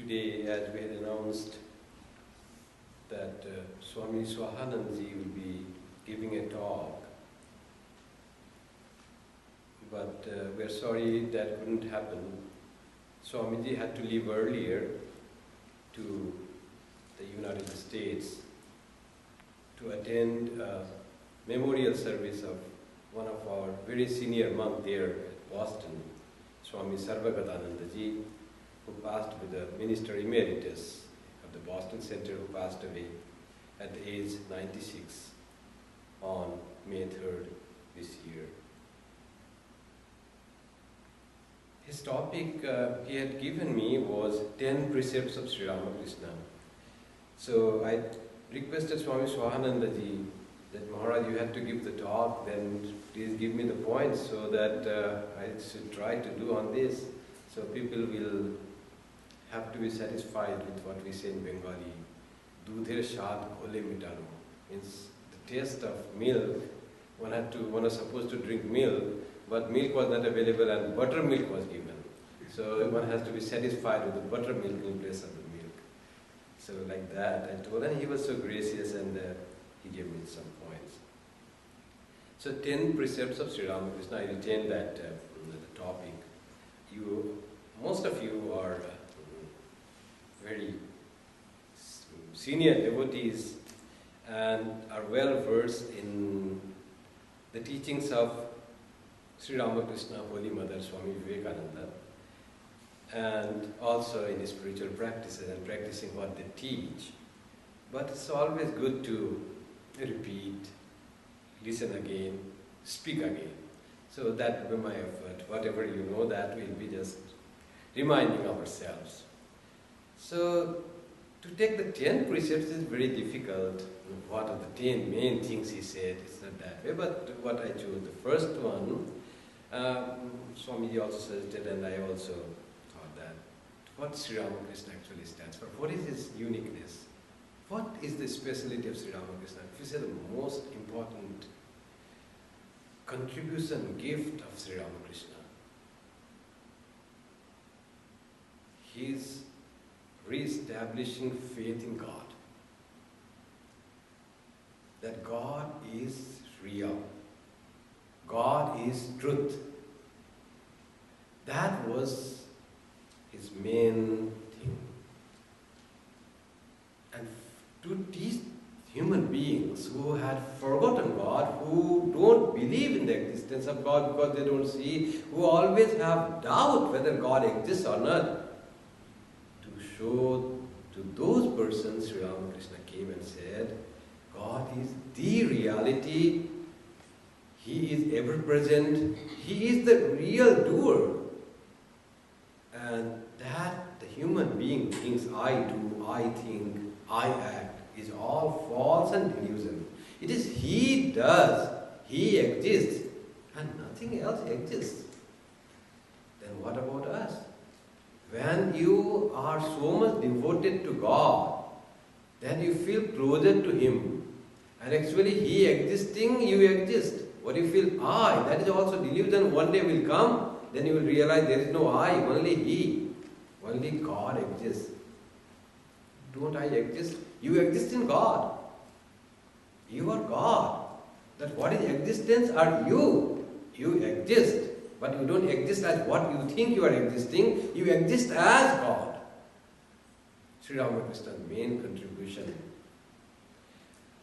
Today, as we had announced, that Swami Swahanandaji will be giving a talk. But we are sorry that couldn't happen. Swamiji had to leave earlier to the United States to attend a memorial service of one of our very senior monk there at Boston, Swami Sarvagatanandaji, who passed with the Minister Emeritus of the Boston Center, who passed away at the age 96 on May 3rd this year. His topic he had given me was 10 Precepts of Sri Ramakrishna. So I requested Swami Swahanandaji that Maharaj, you had to give the talk, then please give me the points so that I should try to do on this. So people will have to be satisfied with what we say in Bengali. Dudher shad khole mitano. Means the taste of milk. One was supposed to drink milk, but milk was not available and buttermilk was given. So one has to be satisfied with the buttermilk in place of the milk. So like that I told him, and he was so gracious and he gave me some points. So 10 Precepts of Sri Ramakrishna, I retained that the topic. Most of you are very senior devotees and are well versed in the teachings of Sri Ramakrishna, Holy Mother, Swami Vivekananda, and also in spiritual practices and practicing what they teach. But it's always good to repeat, listen again, speak again. So that will be my effort. Whatever you know, that will be just reminding ourselves. So to take the 10 precepts is very difficult. What are the 10 main things he said? It's not that way. But what I chose, the first one, Swamiji also suggested, and I also thought that, what Sri Ramakrishna actually stands for. What is his uniqueness? What is the speciality of Sri Ramakrishna? If you say the most important contribution, gift of Sri Ramakrishna, his re-establishing faith in God. That God is real. God is truth. That was his main thing. And to teach human beings who had forgotten God, who don't believe in the existence of God because they don't see, who always have doubt whether God exists or not, to show to those persons, Sri Ramakrishna came and said, God is the reality. He is ever present. He is the real doer. And that the human being thinks, I do, I think, I act, is all false and delusion. It is he does, he exists, and nothing else exists. Then what about us? When you are so much devoted to God, then you feel closer to him. And actually he existing, you exist. What you feel, I, that is also delusion. One day will come, then you will realize there is no I, only he. Only God exists. Don't I exist? You exist in God. You are God. That what is existence are you. You exist. But you don't exist as what you think you are existing. You exist as God. Sri Ramakrishna's main contribution,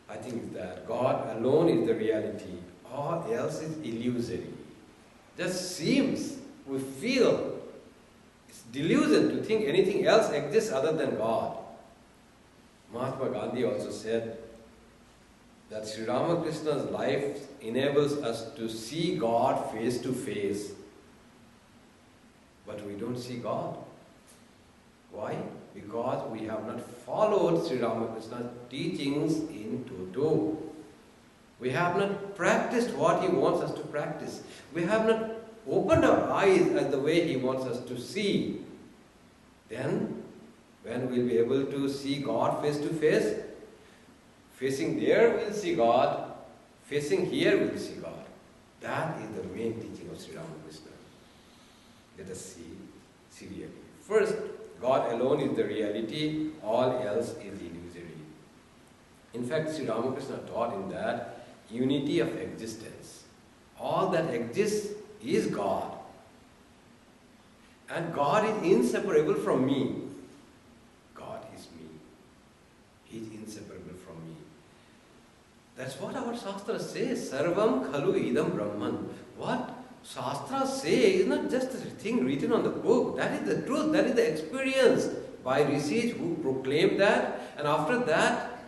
I think, is that God alone is the reality. All else is illusory. Just seems, we feel, it's delusion to think anything else exists other than God. Mahatma Gandhi also said that Sri Ramakrishna's life enables us to see God face to face. But we don't see God. Why? Because we have not followed Sri Ramakrishna's teachings in toto. We have not practiced what he wants us to practice. We have not opened our eyes as the way he wants us to see. Then, when we'll be able to see God face to face, facing there we'll see God, facing here we'll see God. That is the main teaching of Sri Ramakrishna. Let us see serially. First, God alone is the reality, all else is illusory. In fact, Sri Ramakrishna taught in that unity of existence. All that exists is God. And God is inseparable from me. God is me. He is inseparable from me. That's what our Shastra says. Sarvam khalu idam Brahman. What Shastra say is not just a thing written on the book. That is the truth. That is the experience by rishis who proclaimed that. And after that,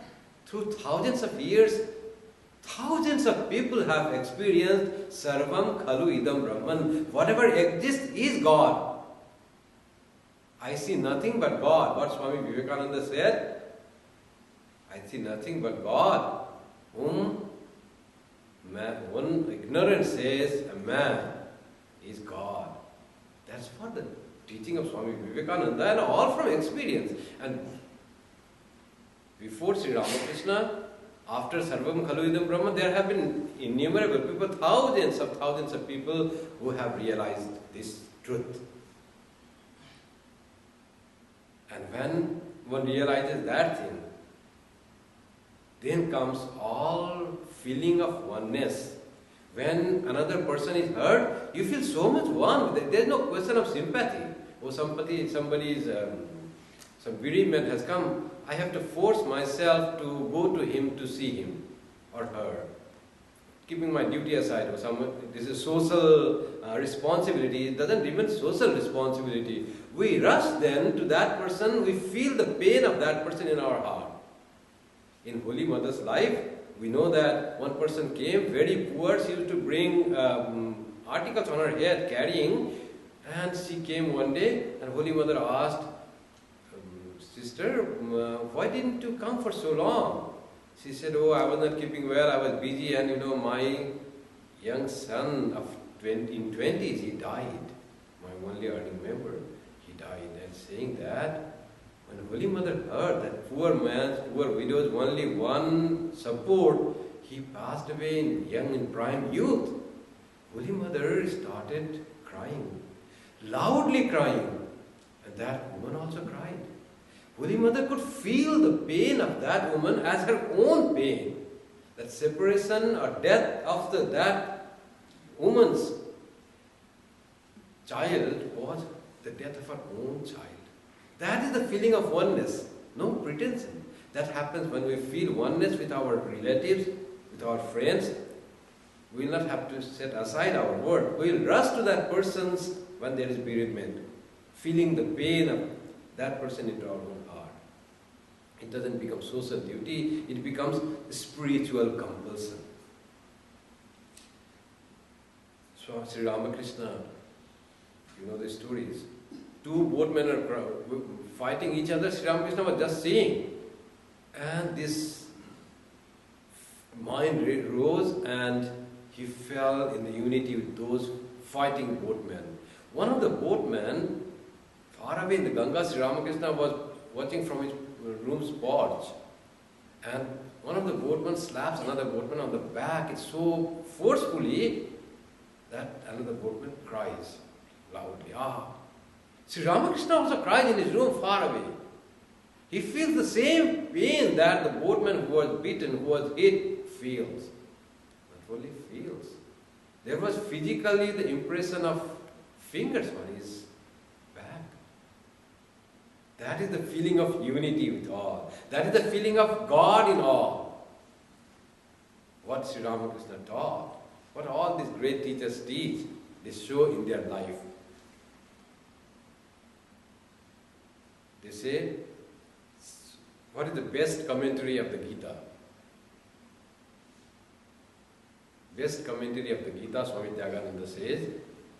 through thousands of years, thousands of people have experienced Sarvam khalu idam Brahman. Whatever exists is God. I see nothing but God. What Swami Vivekananda said? I see nothing but God. Whom one ignorant says a man is God. That's what the teaching of Swami Vivekananda, and all from experience. And before Sri Ramakrishna, after Sarvam Khalu Idam Brahma, there have been innumerable people, thousands of people who have realized this truth. And when one realizes that thing, then comes all feeling of oneness. When another person is hurt, you feel so much one. There is no question of sympathy. Or some bereavement has come, I have to force myself to go to him to see him or her. Keeping my duty aside, or this is social responsibility. It doesn't remain social responsibility. We rush then to that person, we feel the pain of that person in our heart. In Holy Mother's life, we know that one person came, very poor, she used to bring articles on her head, carrying, and she came one day, and Holy Mother asked, Sister, why didn't you come for so long? She said, oh, I was not keeping well, I was busy, and my young son in 20s, he died. My only earning member, he died. And saying that, when Holy Mother heard that poor widow's only one support, he passed away in prime youth. Holy Mother started crying, loudly crying, and that woman also cried. Holy Mother could feel the pain of that woman as her own pain. That separation or death of that woman's child was the death of her own child. That is the feeling of oneness, no pretension. That happens when we feel oneness with our relatives, with our friends. We will not have to set aside our word. We will rush to that person's when there is bereavement, feeling the pain of that person into our own heart. It doesn't become social duty, it becomes spiritual compulsion. So Sri Ramakrishna, you know the stories. Two boatmen are fighting each other. Sri Ramakrishna was just seeing. And this mind rose and he fell in the unity with those fighting boatmen. One of the boatmen, far away in the Ganga, Sri Ramakrishna was watching from his room's porch. And one of the boatmen slaps another boatman on the back so forcefully that another boatman cries loudly. Sri Ramakrishna also cries in his room far away. He feels the same pain that the boatman who was beaten, who was hit, feels. Not only feels. There was physically the impression of fingers on his back. That is the feeling of unity with all. That is the feeling of God in all. What Sri Ramakrishna taught, what all these great teachers teach, they show in their life. They say, what is the best commentary of the Gita? Best commentary of the Gita, Swami Tyagananda says,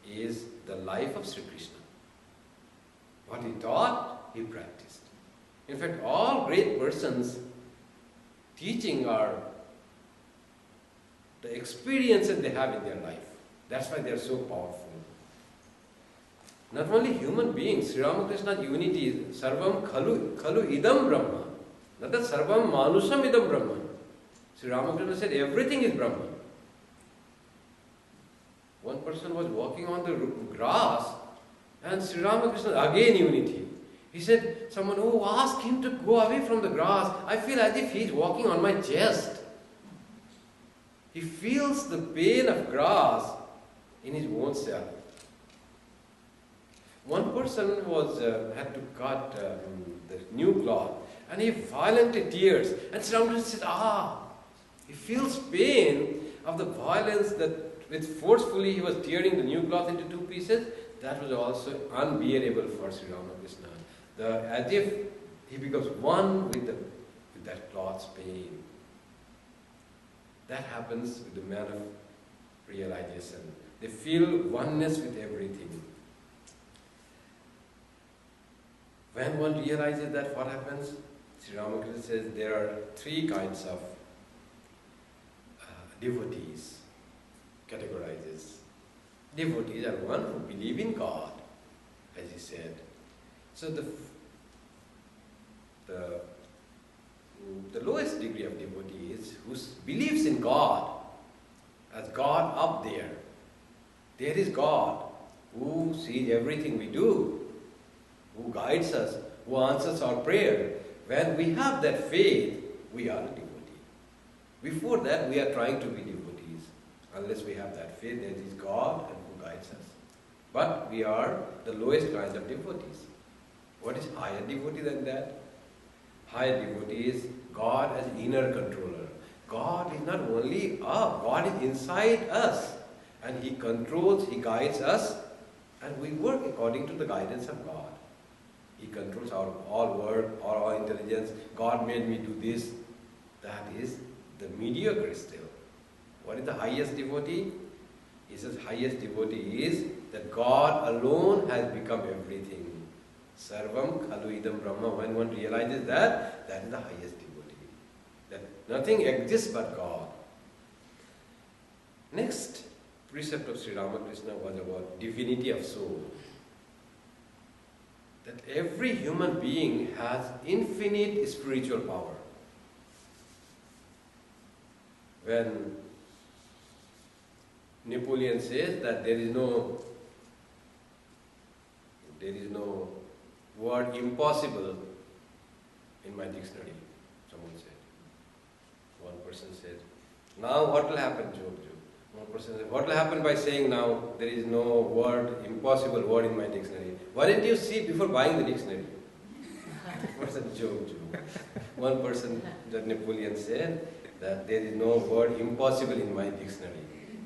is the life of Sri Krishna. What he taught, he practiced. In fact, all great persons teaching are the experiences they have in their life. That's why they are so powerful. Not only human beings, Sri Ramakrishna's unity is Sarvam Khalu Idam Brahma. Not that Sarvam Manusham Idam Brahma. Sri Ramakrishna said everything is Brahma. One person was walking on the grass and Sri Ramakrishna, again unity. He said, someone, oh, ask him to go away from the grass. I feel as if he's walking on my chest. He feels the pain of grass in his own self. One person had to cut the new cloth, and he violently tears. And Sri Ramakrishna said, he feels pain of the violence that with forcefully he was tearing the new cloth into two pieces. That was also unbearable for Sri Ramakrishna. As if he becomes one with that cloth's pain. That happens with the man of realization. They feel oneness with everything. When one realizes that, what happens? Sri Ramakrishna says there are three kinds of devotees, categorizes. Devotees are one who believe in God, as he said. So the lowest degree of devotee is who believes in God as God up there. There is God who sees everything we do, who guides us, who answers our prayer. When we have that faith, we are a devotee. Before that, we are trying to be devotees. Unless we have that faith, there is God and who guides us. But we are the lowest kind of devotees. What is higher devotee than that? Higher devotee is God as inner controller. God is not only up, God is inside us. And He controls, He guides us, and we work according to the guidance of God. He controls our all work, all our intelligence. God made me do this. That is the mediocre still. What is the highest devotee? He says highest devotee is that God alone has become everything. Sarvam khalu idam brahma. When one realizes that, that is the highest devotee. That nothing exists but God. Next precept of Sri Ramakrishna was about divinity of soul. That every human being has infinite spiritual power. When Napoleon says that there is no word impossible in my dictionary, someone said. One person said, now what will happen, Job? One person said, what will happen by saying now there is no impossible word in my dictionary? Why didn't you see before buying the dictionary? What's a joke? One person, that Napoleon said that there is no word impossible in my dictionary.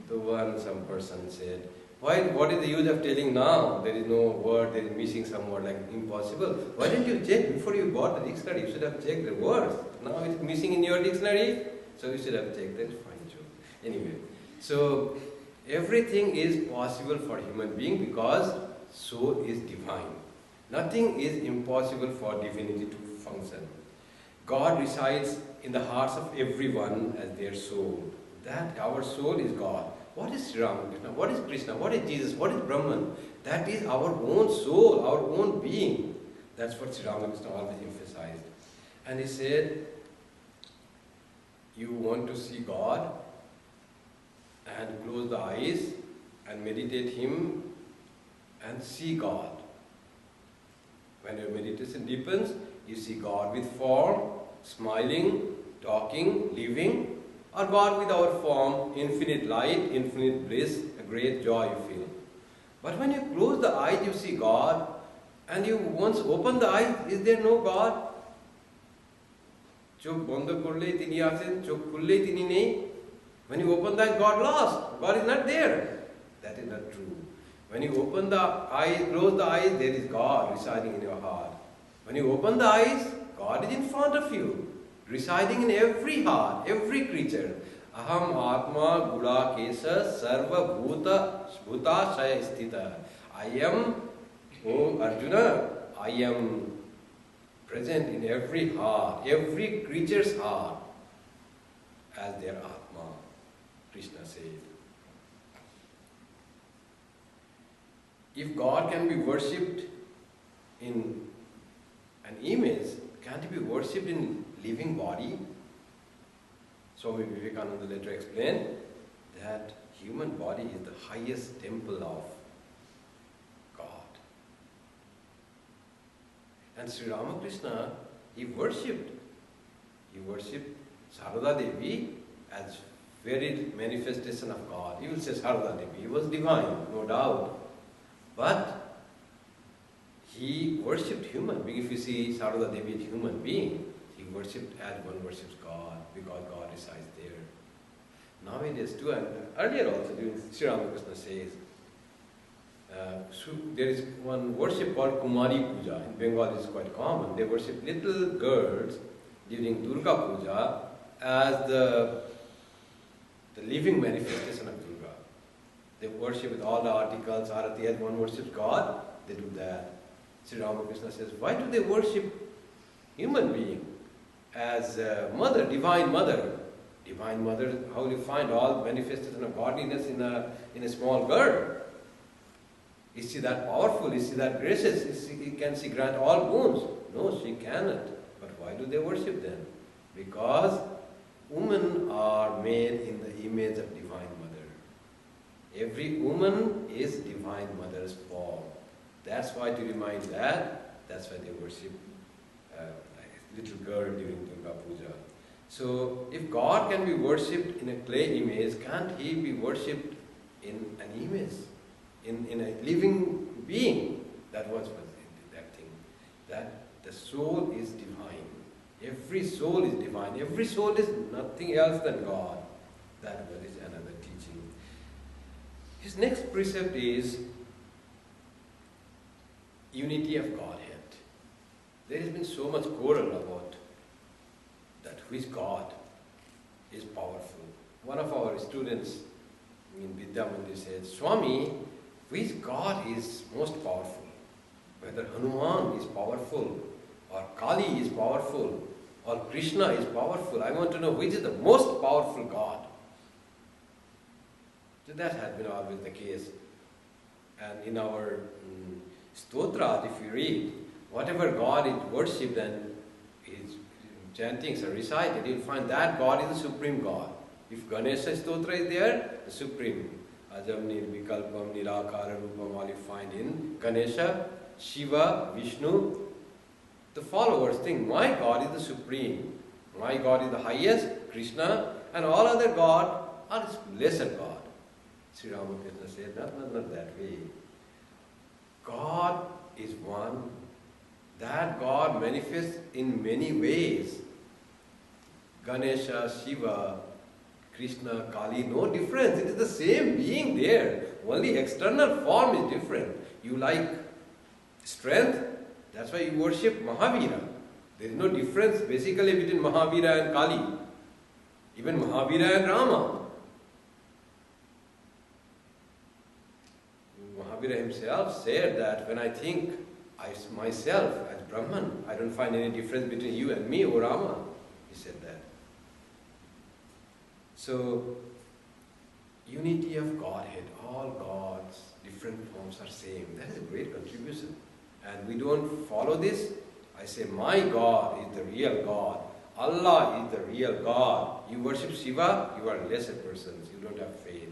So some person said, what is the use of telling now there is no word, there is missing some word like impossible? Why didn't you check before you bought the dictionary? You should have checked the words. Now it's missing in your dictionary, so you should have checked. That's fine, joke. Anyway, so everything is possible for human being because soul is divine. Nothing is impossible for divinity to function. God resides in the hearts of everyone as their soul. That our soul is God. What is Sri Ramakrishna? What is Krishna? What is Jesus? What is Brahman? That is our own soul, our own being. That's what Sri Ramakrishna always emphasized. And he said, you want to see God and close the eyes and meditate Him and see God. When your meditation deepens, you see God with form, smiling, talking, living, or God with our form, infinite light, infinite bliss, a great joy you feel. But when you close the eyes, you see God, and you once open the eyes, is there no God? Chok bondo korle tini achen, chok khulle tini nei. When you open the eyes, God lost. God is not there. That is not true. When you open the eyes, close the eyes, there is God residing in your heart. When you open the eyes, God is in front of you, residing in every heart, every creature. Aham atma gula kesa sarva bhuta shaya sthita. I am, oh Arjuna, I am present in every heart, every creature's heart, as their atma, Krishna said. If God can be worshipped in an image, can't He be worshipped in living body? Swami Vivekananda later explained that human body is the highest temple of God. And Sri Ramakrishna, he worshipped Sarada Devi as very manifestation of God. You will say Sarada Devi, he was divine, no doubt. But he worshipped human being. If you see Sarada Devi as human being, he worshipped as one worships God, because God resides there. Nowadays too, and earlier also, Sri Ramakrishna says, there is one worship called Kumari Puja. In Bengal it is quite common. They worship little girls during Durga Puja as the living manifestation of Durga. They worship with all the articles, Arati, as one worships God, they do that. Sri Ramakrishna says, why do they worship human being as mother, divine mother? Divine mother, how will you find all manifestation of godliness in a small girl? Is she that powerful? Is she that gracious? Can she grant all boons? No, she cannot. But why do they worship them? Because women are made in the image of Divine Mother. Every woman is Divine Mother's form. That's why, to remind that's why they worship a little girl during Durga Puja. So, if God can be worshipped in a clay image, can't He be worshipped in an image? In a living being? That was that thing. That the soul is divine. Every soul is divine. Every soul is nothing else than God. That is another teaching. His next precept is unity of Godhead. There has been so much quarrel about that which God is powerful. One of our students in Vidya Mandir said, Swami, which God is most powerful? Whether Hanuman is powerful, or Kali is powerful, or Krishna is powerful. I want to know which is the most powerful God. So that has been always the case. And in our stotras, if you read, whatever God is worshipped and his chantings are recited, you'll find that God is the supreme God. If Ganesha stotra is there, the supreme. Ajam Nirvikalpam Nirakara Rupam, all you find in Ganesha, Shiva, Vishnu. The followers think, my God is the supreme, my God is the highest, Krishna, and all other gods are lesser God. Sri Ramakrishna said, not that way. God is one. That God manifests in many ways. Ganesha, Shiva, Krishna, Kali, no difference. It is the same being there. Only external form is different. You like strength, that's why you worship Mahavira. There is no difference basically between Mahavira and Kali. Even Mahavira and Rama. Mahavira himself said that when I think myself as Brahman, I don't find any difference between you and me, O Rama. He said that. So, unity of Godhead, all gods, different forms are same. That is a great contribution. And we don't follow this. I say, my God is the real God. Allah is the real God. You worship Shiva, you are lesser persons. You don't have faith.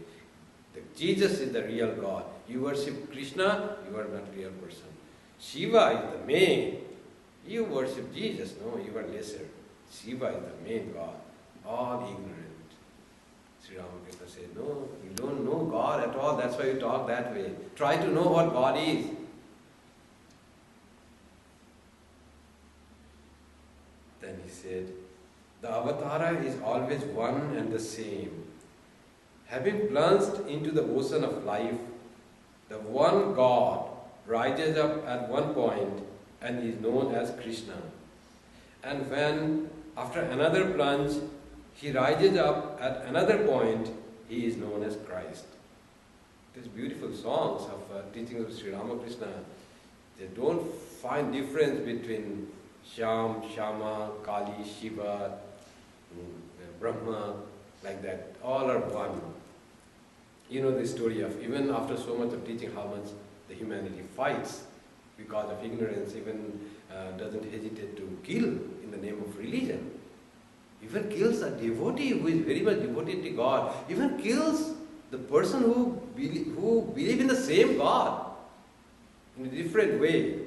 Jesus is the real God. You worship Krishna, you are not real person. Shiva is the main. You worship Jesus, no, you are lesser. Shiva is the main God. All ignorant. Sri Ramakrishna said, no, you don't know God at all. That's why you talk that way. Try to know what God is. Then he said, the avatara is always one and the same. Having plunged into the ocean of life, the one God rises up at one point and is known as Krishna. And when, after another plunge, he rises up at another point, he is known as Christ. These beautiful songs of teaching of Sri Ramakrishna, they don't find difference between Sham, Shama, Kali, Shiva, Brahma, like that. All are one. You know the story of, even after so much of teaching, how much the humanity fights because of ignorance, even doesn't hesitate to kill in the name of religion. Even kills a devotee who is very much devoted to God. Even kills the person who believe in the same God in a different way.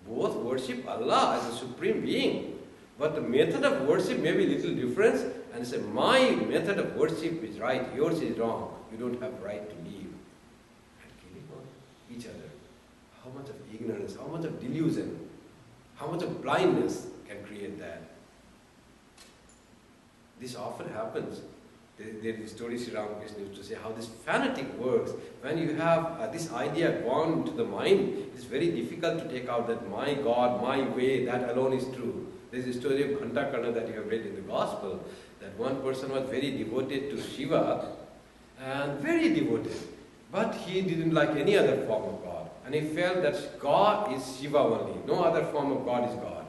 Both worship Allah as a supreme being. But the method of worship may be a little different, and say, my method of worship is right, yours is wrong. You don't have right to live. And killing on each other. How much of ignorance, how much of delusion, how much of blindness can create that? This often happens. There is a story Sri Ramakrishna used to say how this fanatic works. When you have this idea gone to the mind, it's very difficult to take out that my God, my way, that alone is true. There is a story of Ghantakarna that you have read in the Gospel, that one person was very devoted to Shiva, and very devoted, but he didn't like any other form of God. And he felt that God is Shiva only, no other form of God is God.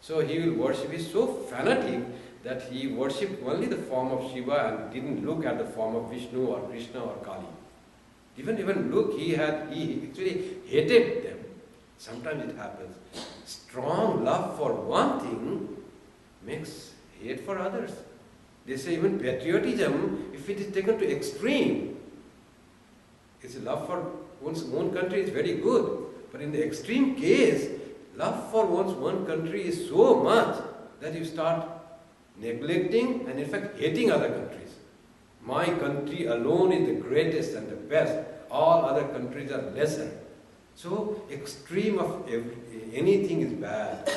So he will worship, he's so fanatic that he worshipped only the form of Shiva and didn't look at the form of Vishnu or Krishna or Kali. Even look, he actually hated them. Sometimes it happens. Strong love for one thing makes hate for others. They say even patriotism, if it is taken to extreme, it's a love for one's own country is very good. But in the extreme case, love for one's own country is so much that you start neglecting and in fact hating other countries. My country alone is the greatest and the best. All other countries are lesser. So extreme of anything is bad.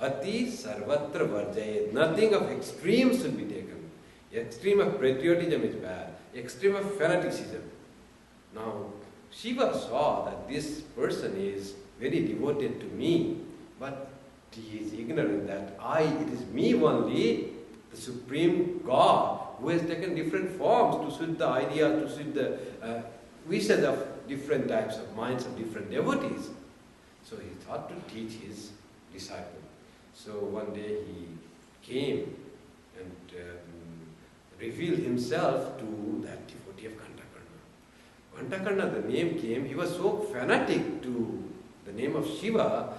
Ati sarvatra varjayet. Nothing of extremes should be taken. Extreme of patriotism is bad. Extreme of fanaticism. Now, Shiva saw that this person is very devoted to me, but he is ignorant that it is me only, the Supreme God, who has taken different forms to suit the idea, to suit the wishes of different types of minds of different devotees. So he thought to teach his disciple. So one day he came and revealed himself to that devotee of Ghantakarna. Ghantakarna, the name came, he was so fanatic to the name of Shiva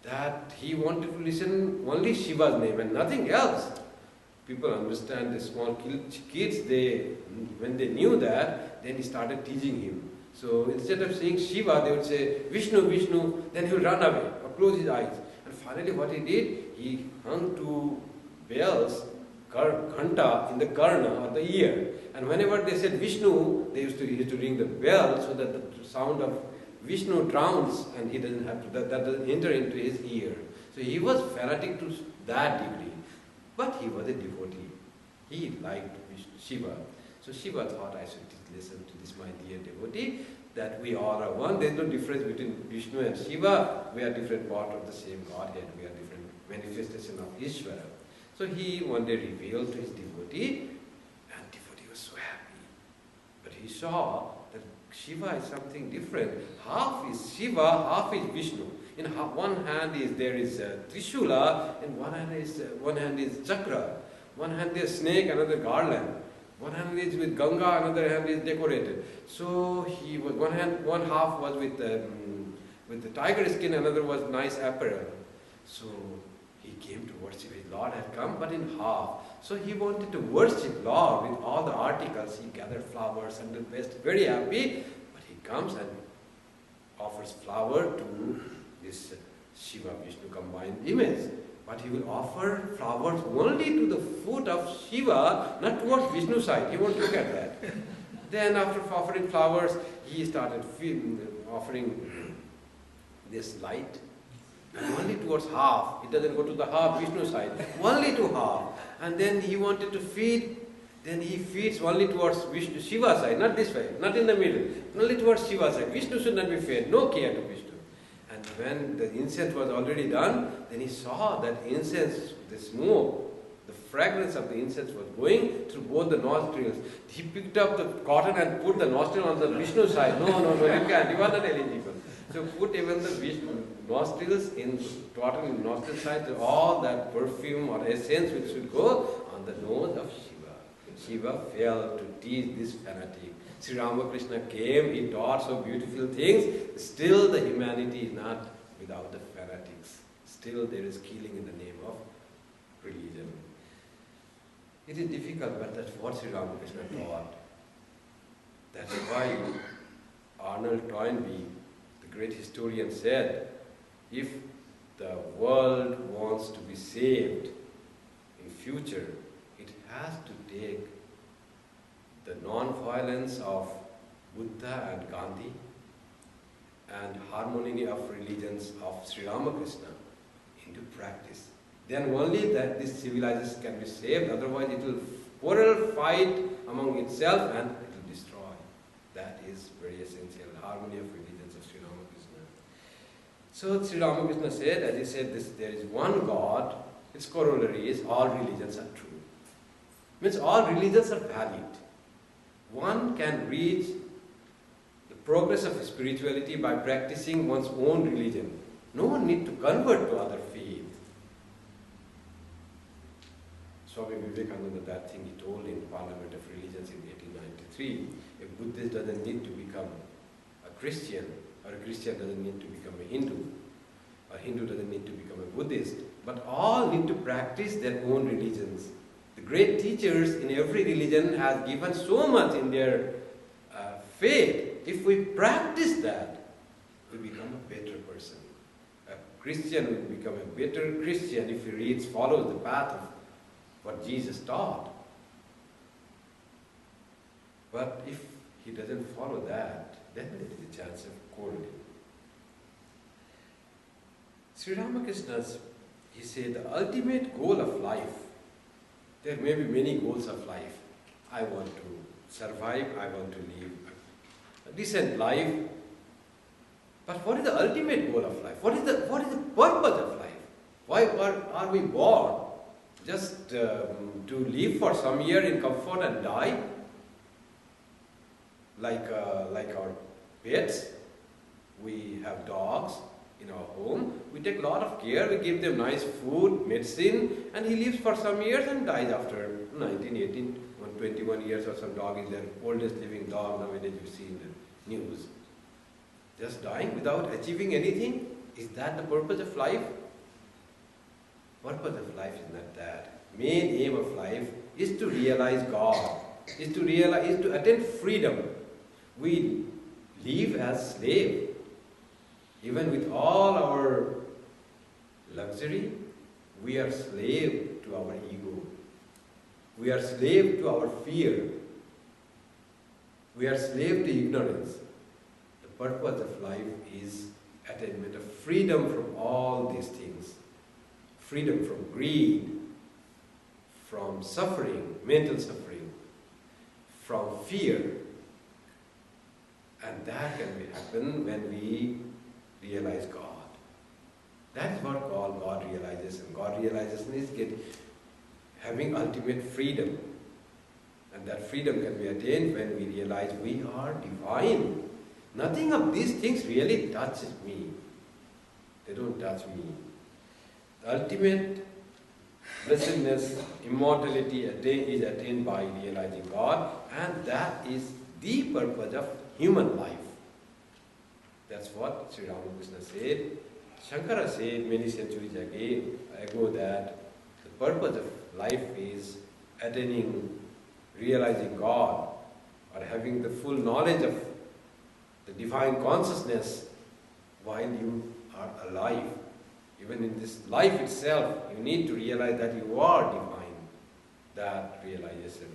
that he wanted to listen only Shiva's name and nothing else. People understand the small kids, when they knew that, then he started teaching him. So instead of saying Shiva, they would say Vishnu, Vishnu, then he would run away or close his eyes. And finally what he did, he hung two bells, ghanta, in the karna or the ear. And whenever they said Vishnu, he used to ring the bell so that the sound of Vishnu drowns and he doesn't have to, that doesn't enter into his ear. So he was fanatic to that degree. But he was a devotee. He liked Shiva. So Shiva thought, I should listen to this, my dear devotee, that we all are one. There is no difference between Vishnu and Shiva. We are different part of the same Godhead. We are different manifestation of Ishvara. So he one day revealed to his devotee, and devotee was so happy. But he saw that Shiva is something different. Half is Shiva, half is Vishnu. In one hand there is Trishula, in one hand is Chakra. One hand is snake, another garland. One hand is with Ganga, another hand is decorated. So he was one half was with the tiger skin, another was nice apparel. So he came to worship. His Lord had come, but in half. So he wanted to worship Lord with all the articles. He gathered flowers and the best, very happy. But he comes and offers flower to this Shiva Vishnu combined image. But he will offer flowers only to the foot of Shiva, not towards Vishnu side. He won't look at that. Then after offering flowers, he started offering this light. And only towards half. It doesn't go to the half Vishnu side. Only to half. And then he wanted to feed. Then he feeds only towards Vishnu, Shiva side, not this way, not in the middle. Only towards Shiva side. Vishnu should not be fed. No care to Vishnu. And when the incense was already done, then he saw that incense, the smoke, the fragrance of the incense was going through both the nostrils. He picked up the cotton and put the nostril on the Vishnu side. No, you can't. You are not eligible. So put even the Vishnu nostrils in cotton in nostril side, so all that perfume or essence which should go on the nose of Shiva. Shiva failed to teach this fanatic. Sri Ramakrishna came, he taught so beautiful things. Still the humanity is not without the fanatics. Still there is killing in the name of religion. It is difficult, but that's what Sri Ramakrishna taught. That's why Arnold Toynbee, the great historian, said if the world wants to be saved in future, it has to take the non-violence of Buddha and Gandhi and harmony of religions of Sri Ramakrishna into practice. Then only that this civilization can be saved, otherwise it will quarrel, fight among itself and it will destroy. That is very essential, harmony of religions of Sri Ramakrishna. So Sri Ramakrishna said, as he said, there is one God, its corollary is all religions are true. Means all religions are valid. One can reach the progress of spirituality by practicing one's own religion. No one needs to convert to other faith. Swami Vivekananda, that thing he told in Parliament of Religions in 1893, a Buddhist doesn't need to become a Christian, or a Christian doesn't need to become a Hindu, or a Hindu doesn't need to become a Buddhist, but all need to practice their own religions. The great teachers in every religion have given so much in their faith. If we practice that, we become a better person. A Christian will become a better Christian if he follows the path of what Jesus taught. But if he doesn't follow that, then there is a chance of quarreling. Sri Ramakrishna, he said, the ultimate goal of life, there may be many goals of life. I want to survive, I want to live a decent life. But what is the ultimate goal of life? What is the purpose of life? Why are we born? Just to live for some year in comfort and die? Like our pets, we have dogs in our home. We take a lot of care, we give them nice food, medicine, and he lives for some years and dies after 19, 18, 21 years or some dog is the oldest living dog nowadays you see in the news. Just dying without achieving anything? Is that the purpose of life? Purpose of life is not that. Main aim of life is to realize God, is to attain freedom. We live as slaves. Even with all our luxury, we are slave to our ego. We are slave to our fear. We are slave to ignorance. The purpose of life is attainment of freedom from all these things. Freedom from greed, from suffering, mental suffering, from fear. And that can happen when we realize God. That is what God realizes. And God realization is having ultimate freedom. And that freedom can be attained when we realize we are divine. Nothing of these things really touches me. They don't touch me. The ultimate blessedness, immortality is attained by realizing God, and that is the purpose of human life. That's what Sri Ramakrishna said. Shankara said many centuries ago that the purpose of life is attaining, realizing God, or having the full knowledge of the divine consciousness while you are alive. Even in this life itself, you need to realize that you are divine, that realization.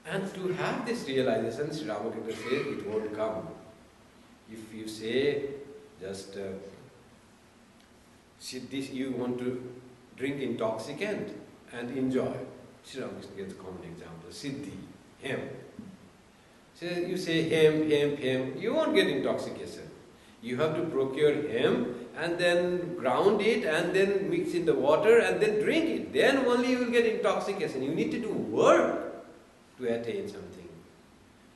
And to have this realization, Sri Ramakrishna says, it won't come. If you say, just you want to drink intoxicant and enjoy. Sri Ramakrishna gives a common example, Siddhi, hemp. So you say hemp, you won't get intoxication. You have to procure hemp and then ground it and then mix in the water and then drink it. Then only you will get intoxication. You need to do work to attain something.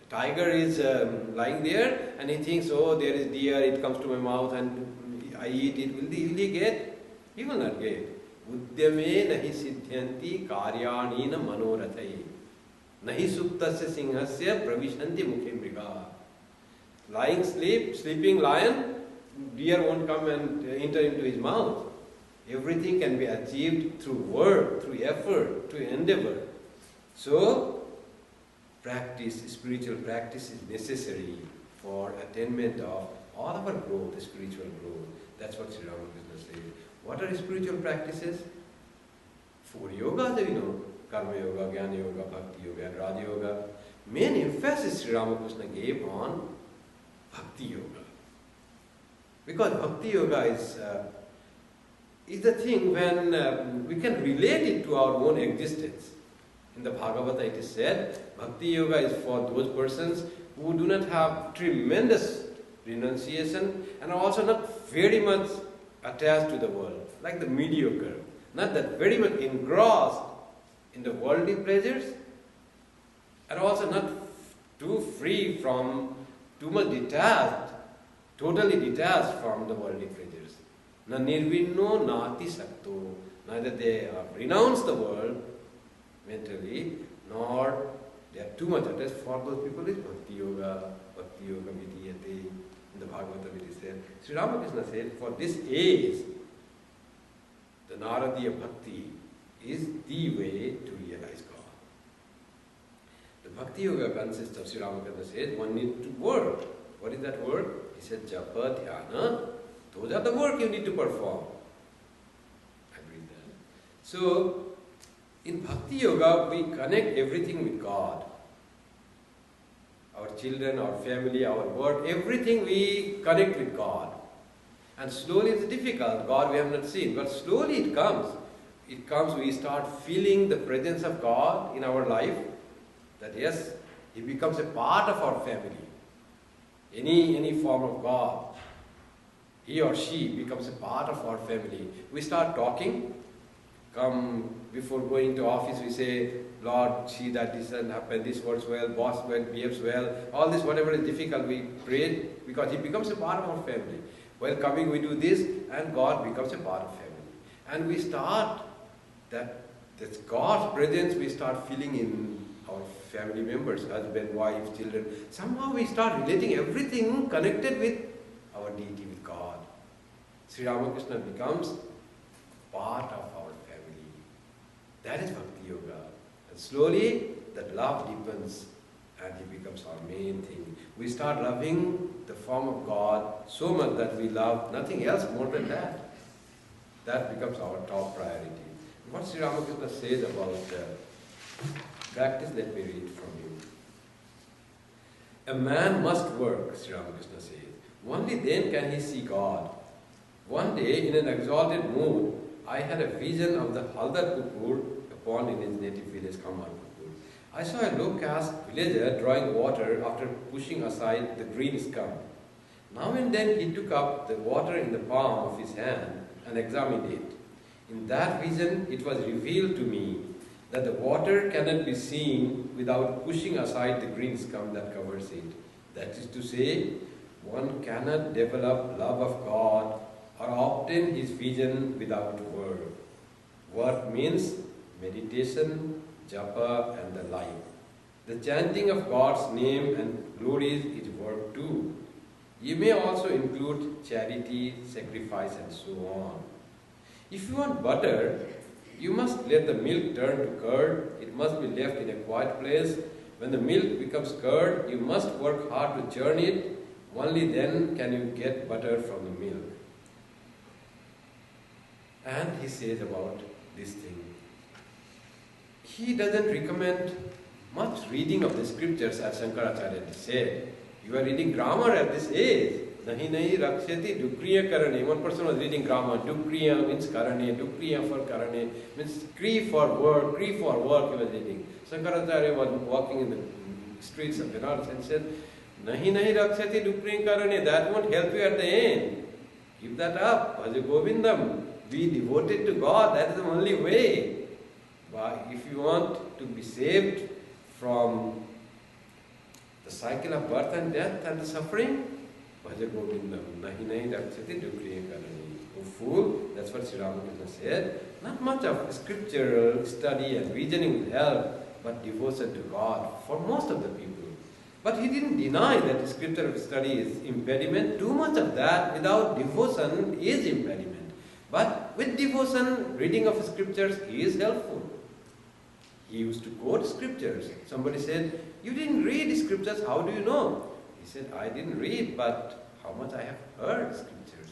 The tiger is lying there and he thinks, oh, there is deer, it comes to my mouth and I eat it. Will he get? He will not get. Udyame nahi siddhyanti karyanina manorathai. Nahi suptasya singhasya pravishanti mukhe mriga. Sleeping lion, deer won't come and enter into his mouth. Everything can be achieved through work, through effort, through endeavor. So, practice, spiritual practice is necessary for attainment of all our growth, spiritual growth. That's what Sri Ramakrishna says. What are spiritual practices? 4 yogas, you know, Karma Yoga, Jnana Yoga, Bhakti Yoga, and Raja Yoga. Main emphasis Sri Ramakrishna gave on Bhakti Yoga. Because Bhakti Yoga is the thing when we can relate it to our own existence. In the Bhagavata it is said, Bhakti Yoga is for those persons who do not have tremendous renunciation and are also not very much attached to the world, like the mediocre, not that very much engrossed in the worldly pleasures, and also not too free from, too much detached, totally detached from the worldly pleasures. Na nirvinno nati sakto, neither they have renounced the world mentally, nor they are too much attached. For those people is Bhakti Yoga vidiyate. In the Bhagavata it is said. Sri Ramakrishna said, for this age, the Naradiya Bhakti is the way to realize God. The Bhakti Yoga consists of, Sri Ramakrishna says, one need to work. What is that work? He said, Japa, Dhyana. Those are the work you need to perform. Agree that. So, in Bhakti Yoga, we connect everything with God. Our children, our family, our work, everything we connect with God. And slowly it's difficult. God we have not seen, but slowly it comes. It comes, we start feeling the presence of God in our life. That yes, He becomes a part of our family. Any form of God, he or she becomes a part of our family. We start talking. Come, before going to office, we say, Lord, see that this doesn't happen, this works well, boss well, behaves well, all this, whatever is difficult, we pray because He becomes a part of our family. While coming, we do this, and God becomes a part of family. And we start that's God's presence, we start feeling in our family members, husband, wife, children. Somehow we start relating everything connected with our deity, with God. Sri Ramakrishna becomes part of our family. That is Bhakti Yoga. And slowly that love deepens and He becomes our main thing. We start loving the form of God so much that we love nothing else more than that. That becomes our top priority. What Sri Ramakrishna says about practice, let me read from him. A man must work, Sri Ramakrishna says. Only then can he see God. One day, in an exalted mood, I had a vision of the Haldar Pukur, a pond in his native village, Kamarpukur. I saw a low-caste villager drawing water after pushing aside the green scum. Now and then he took up the water in the palm of his hand and examined it. In that vision, it was revealed to me that the water cannot be seen without pushing aside the green scum that covers it. That is to say, one cannot develop love of God or obtain His vision without work. Work means meditation, japa and the like. The chanting of God's name and glories is work too. You may also include charity, sacrifice and so on. If you want butter, you must let the milk turn to curd. It must be left in a quiet place. When the milk becomes curd, you must work hard to churn it. Only then can you get butter from the milk. And he says about this thing. He doesn't recommend much reading of the scriptures, as Shankaracharya said. You are reading grammar at this age. Nahi nahi rakshati dukriya karane. One person was reading grammar. Dukriya means karane. Dukriya for karane means kri for work. Kri for work he was reading. Shankaracharya was walking in the streets of Benares and said, Nahi nahi rakshati dukriya karane. That won't help you at the end. Give that up. Bhaja Govindam. Be devoted to God. That is the only way. But if you want to be saved from the cycle of birth and death and the suffering, Bhaja Govindam, nahi nahi rakshati dukriya karani. Oh fool, that's what Sri Ramakrishna said. Not much of scriptural study and reasoning will help, but devotion to God for most of the people. But he didn't deny that scriptural study is impediment. Too much of that without devotion is impediment. But with devotion, reading of scriptures is helpful. He used to quote scriptures. Somebody said, you didn't read scriptures, how do you know? He said, I didn't read, but how much I have heard scriptures.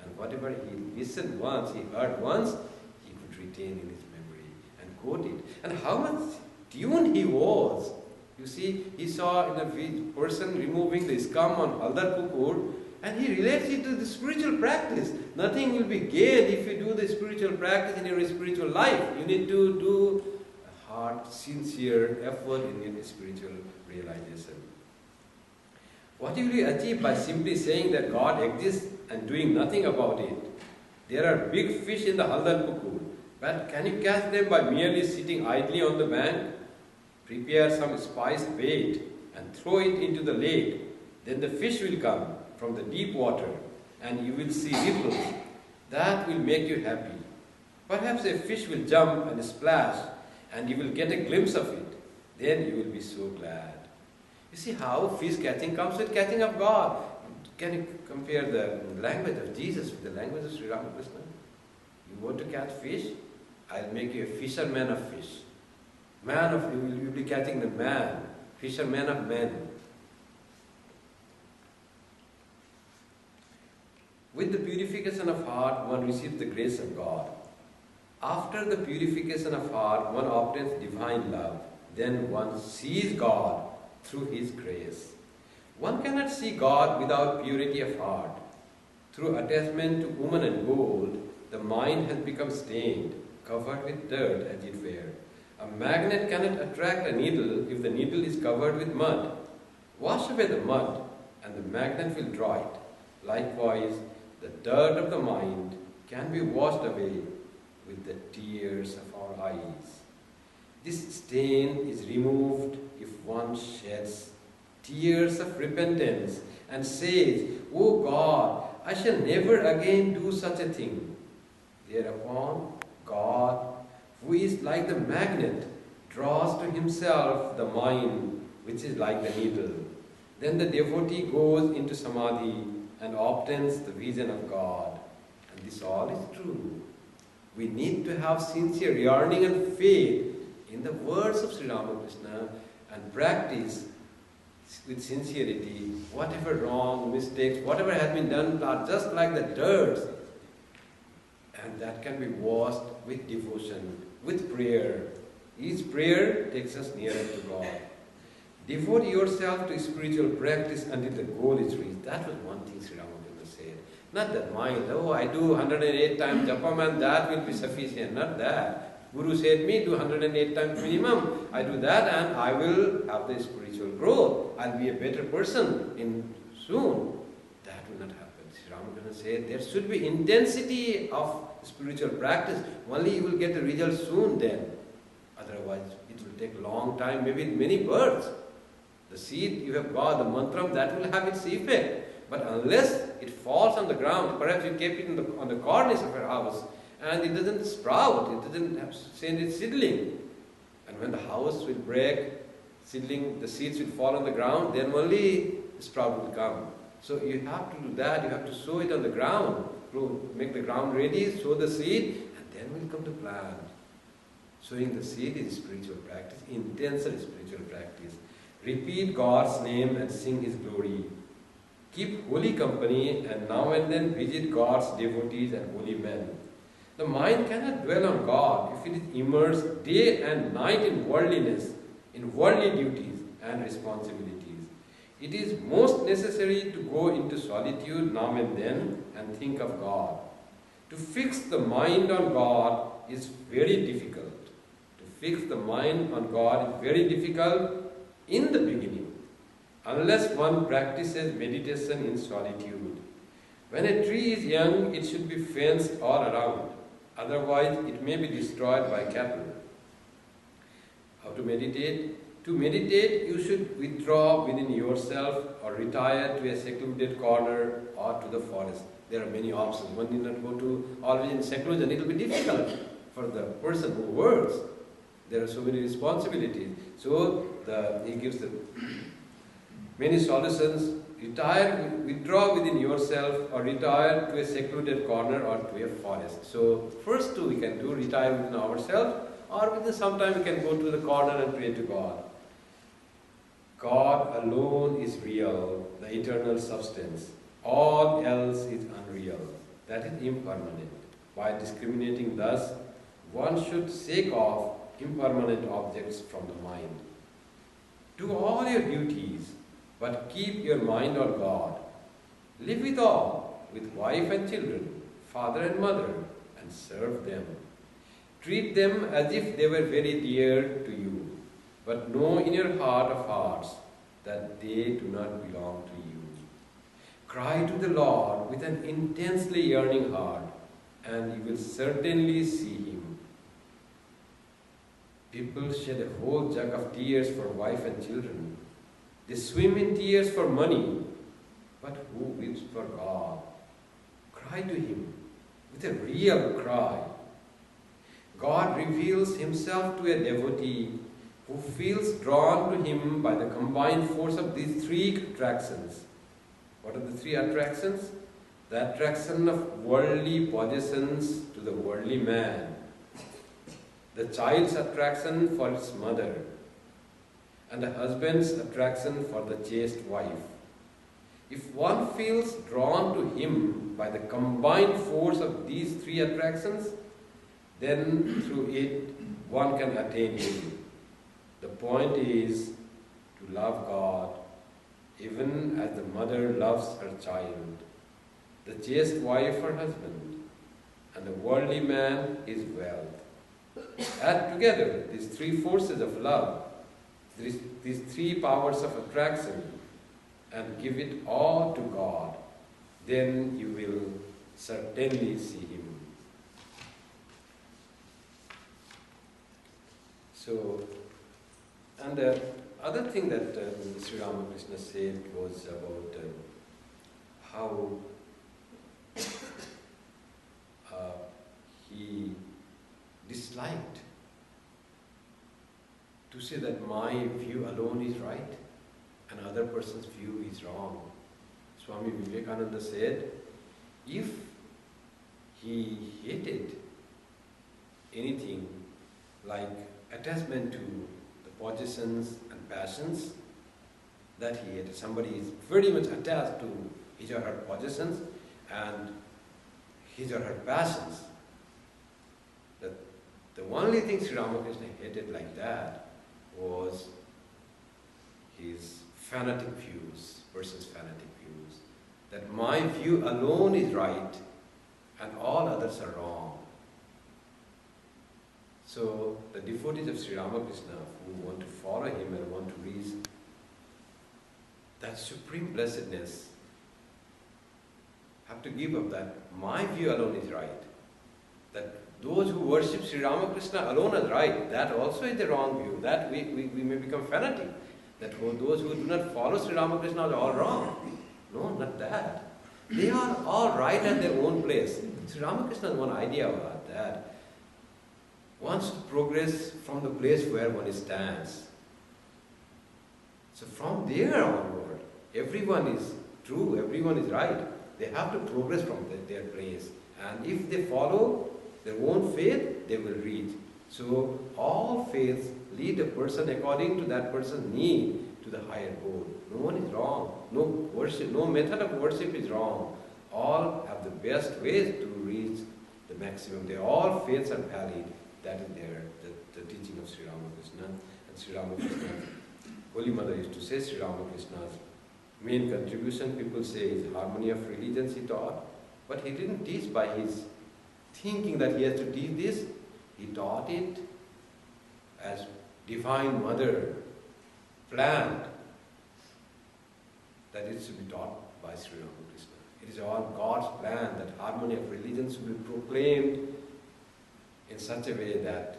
And whatever he listened once, he heard once, he could retain in his memory and quote it. And how much tuned he was. You see, he saw in a person removing the scum on Haldar Pukur, and he relates it to the spiritual practice. Nothing will be gained if you do the spiritual practice in your spiritual life. You need to do a hard, sincere effort in your spiritual realization. What will you achieve by simply saying that God exists and doing nothing about it? There are big fish in the Haldar Pukur, but can you catch them by merely sitting idly on the bank? Prepare some spiced bait and throw it into the lake. Then the fish will come from the deep water and you will see ripples. That will make you happy. Perhaps a fish will jump and splash and you will get a glimpse of it. Then you will be so glad. You see how fish catching comes with catching of God. Can you compare the language of Jesus with the language of Sri Ramakrishna? You want to catch fish? I'll make you a fisherman of fish. Man of, you will be catching the man. Fisherman of men. With the purification of heart, one receives the grace of God. After the purification of heart, one obtains divine love. Then one sees God through His grace. One cannot see God without purity of heart. Through attachment to woman and gold, the mind has become stained, covered with dirt as it were. A magnet cannot attract a needle if the needle is covered with mud. Wash away the mud and the magnet will draw it. Likewise, the dirt of the mind can be washed away with the tears of our eyes. This stain is removed if one sheds tears of repentance and says, "O God, I shall never again do such a thing." Thereupon, God, who is like the magnet, draws to himself the mind which is like the needle. Then the devotee goes into samadhi and obtains the vision of God. And this all is true. We need to have sincere yearning and faith in the words of Sri Ramakrishna and practice with sincerity. Whatever wrong, mistakes, whatever has been done are just like the dirt. And that can be washed with devotion, with prayer. Each prayer takes us nearer to God. Devote yourself to spiritual practice until the goal is reached. That was one thing Sri Ramakrishna said. Not that mind, oh, I do 108 times japam and that will be sufficient. Not that. Guru said me, do 108 times minimum. I do that and I will have the spiritual growth. I'll be a better person in soon. That will not happen. Sri Ramakrishna said there should be intensity of spiritual practice. Only you will get the result soon then. Otherwise, it will take a long time, maybe many births. The seed you have got, the mantram, that will have its effect. But unless it falls on the ground, perhaps you kept it on the cornice of your house, and it doesn't sprout, it doesn't send its seedling. And when the house will break, the seeds will fall on the ground, then only the sprout will come. So you have to do that, you have to sow it on the ground, make the ground ready, sow the seed, and then will come to plant. Sowing the seed is spiritual practice, intense spiritual practice. Repeat God's name and sing His glory. Keep holy company and now and then visit God's devotees and holy men. The mind cannot dwell on God if it is immersed day and night in worldliness, in worldly duties and responsibilities. It is most necessary to go into solitude now and then and think of God. To fix the mind on God is very difficult. To fix the mind on God is very difficult in the beginning, unless one practices meditation in solitude. When a tree is young, it should be fenced all around. Otherwise, it may be destroyed by cattle. How to meditate? To meditate, you should withdraw within yourself or retire to a secluded corner or to the forest. There are many options. One need not go to always in seclusion. It will be difficult for the person who works. There are so many responsibilities. So he gives the many solutions. Withdraw within yourself or retire to a secluded corner or to a forest. So first two we can do, retire within ourselves, or within some time we can go to the corner and pray to God. God alone is real, the eternal substance. All else is unreal, that is impermanent. By discriminating thus, one should shake off impermanent objects from the mind. Do all your duties, but keep your mind on God. Live with all, with wife and children, father and mother, and serve them. Treat them as if they were very dear to you, but know in your heart of hearts that they do not belong to you. Cry to the Lord with an intensely yearning heart, and you will certainly see Him. People shed a whole jug of tears for wife and children. They swim in tears for money, but who weeps for God? Cry to Him with a real cry. God reveals Himself to a devotee who feels drawn to Him by the combined force of these three attractions. What are the three attractions? The attraction of worldly possessions to the worldly man, the child's attraction for its mother, and the husband's attraction for the chaste wife. If one feels drawn to Him by the combined force of these three attractions, then through it one can attain Him. The point is to love God even as the mother loves her child, the chaste wife her husband, and the worldly man his wealth. Add together these three forces of love, these three powers of attraction, and give it all to God. Then you will certainly see Him. So, and the other thing that Sri Ramakrishna said was about how he disliked to say that my view alone is right and another person's view is wrong. Swami Vivekananda said, if he hated anything like attachment to the possessions and passions that he hated, somebody is very much attached to his or her possessions and his or her passions, that the only thing Sri Ramakrishna hated like that was his fanatic views versus fanatic views. That my view alone is right and all others are wrong. So the devotees of Sri Ramakrishna who want to follow him and want to reach that supreme blessedness have to give up that my view alone is right. That those who worship Sri Ramakrishna alone is right, that also is the wrong view. That we may become fanatic. That those who do not follow Sri Ramakrishna are all wrong. No, not that. They are all right at their own place. Sri Ramakrishna has one idea about that. One should progress from the place where one stands. So from there onward, everyone is true, everyone is right. They have to progress from their place. And if they follow their own faith, they will reach. So all faiths lead a person according to that person's need to the higher goal. No one is wrong. No worship, no method of worship is wrong. All have the best ways to reach the maximum. All faiths are valid. That is the teaching of Sri Ramakrishna. And Sri Ramakrishna, Holy Mother used to say Sri Ramakrishna's main contribution, people say, is harmony of religions he taught. But he didn't teach by his thinking that he has to teach this. He taught it as Divine Mother planned that it should be taught by Sri Ramakrishna. It is all God's plan that harmony of religions should be proclaimed in such a way that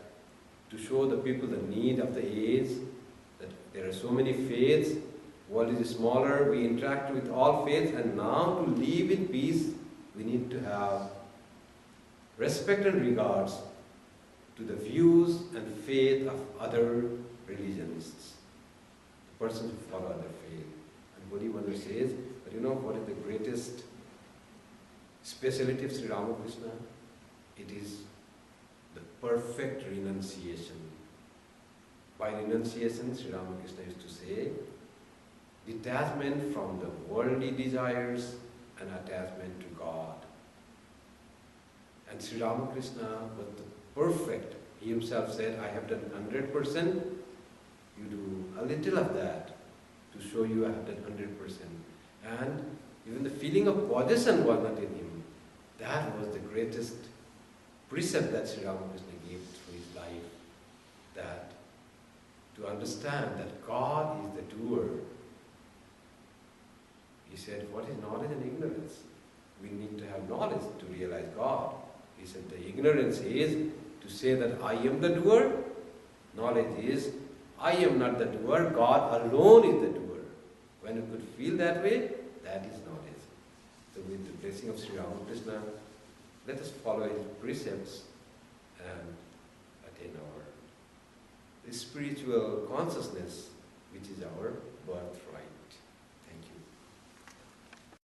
to show the people the need of the age, that there are so many faiths, world is smaller, we interact with all faiths, and now to live in peace, we need to have respect and regards to the views and faith of other religionists, the persons who follow other faith. And Holy Mother says, but you know what is the greatest speciality of Sri Ramakrishna? It is the perfect renunciation. By renunciation, Sri Ramakrishna used to say, detachment from the worldly desires an attachment to God. And Sri Ramakrishna was the perfect. He himself said, I have done 100%, you do a little of that to show you I have done 100%. And even the feeling of possession was not in him. That was the greatest precept that Sri Ramakrishna gave through his life. That to understand that God is the doer. He said, what is knowledge and ignorance? We need to have knowledge to realize God. He said, the ignorance is to say that I am the doer. Knowledge is, I am not the doer, God alone is the doer. When you could feel that way, that is knowledge. So with the blessing of Sri Ramakrishna, let us follow his precepts and attain our spiritual consciousness, which is our birthright.